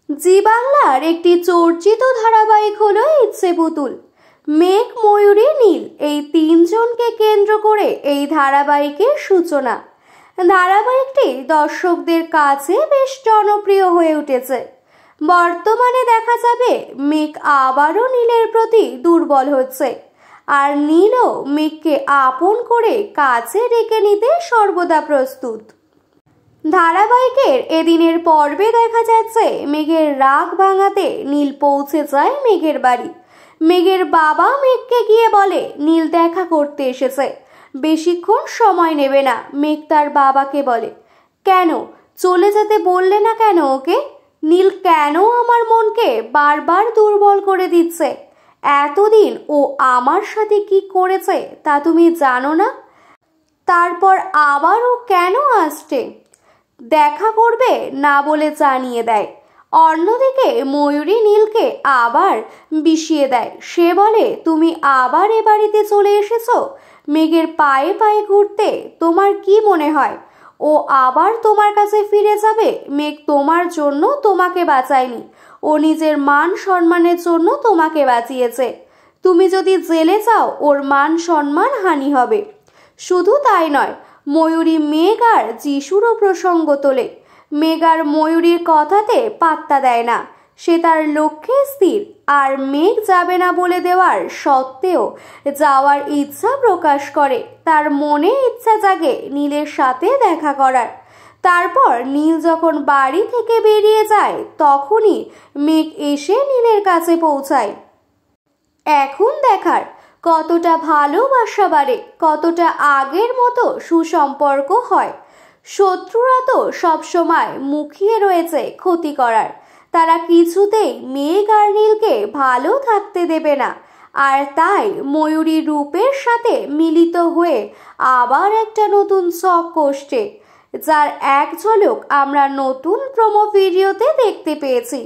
জি বাংলার একটি চর্চিত ধারাবাহিক হলো ইচ্ছে পুতুল। মেঘ, ময়ূরী, নীল এই তিনজনকে কেন্দ্র করে এই ধারাবাহিকের সূচনা। ধারাবাহিকটি দর্শকদের কাছে বেশ জনপ্রিয় হয়ে উঠেছে। বর্তমানে দেখা যাবে মেঘ আবারও নীলের প্রতি দুর্বল হচ্ছে, আর নীলও মেঘকে আপন করে কাছে ডেকে নিতে সর্বদা প্রস্তুত। ধারাবাহিকের এদিনের পর্বে দেখা যাচ্ছে মেঘের রাগ ভাঙাতে নীল পৌঁছে যায় মেঘের বাড়ি। মেঘের বাবা মেঘকে গিয়ে বলে নীল দেখা করতে এসেছে, বেশিক্ষণ সময় নেবে না। মেঘ তার বাবাকে বলে, কেন চলে যেতে বললে না কেন ওকে? নীল কেন আমার মনকে বারবার দুর্বল করে দিচ্ছে? এতদিন ও আমার সাথে কি করেছে তা তুমি জানো না? তারপর আবার ও কেন আসছে? দেখা করবে না বলে জানিয়ে দেয়। অন্যদিকে ময়ূরী নীলকে আবার বিষিয়ে দেয়। সে বলে, তুমি আবার এ বাড়িতে চলে এসেছো মেঘের পায়ে পায়ে ঘুরতে। তোমার কি মনে হয় ও আবার তোমার কাছে ফিরে যাবে? মেঘ তোমার জন্য তোমাকে বাঁচায়নি, ও নিজের মান সম্মানের জন্য তোমাকে বাঁচিয়েছে। তুমি যদি জেলে যাও ওর মান সম্মান হানি হবে। শুধু তাই নয়, ময়ূরী মেঘ আর যিশুরও প্রসঙ্গ তোলে। মেঘ আর ময়ূরীর কথাতে পাত্তা দেয় না, সে তার লক্ষ্যে স্থির। আর মেঘ যাবে না বলে দেওয়ার সত্ত্বেও যাওয়ার ইচ্ছা প্রকাশ করে। তার মনে ইচ্ছা জাগে নীলের সাথে দেখা করার। তারপর নীল যখন বাড়ি থেকে বেরিয়ে যায় তখনই মেঘ এসে নীলের কাছে পৌঁছায়। এখন দেখার কতটা ভালোবাসা বাড়ে, কতটা আগের মতো সুসম্পর্ক হয়। শত্রুরা তো সবসময় মুখিয়ে রয়েছে ক্ষতি করার। তারা কিছুতেই মেঘ আর নীলকে ভালো থাকতে দেবে না। আর তাই ময়ূরী রূপের সাথে মিলিত হয়ে আবার একটা নতুন ছক কষছে, যার এক ঝলক আমরা নতুন প্রোমো ভিডিওতে দেখতে পেয়েছি।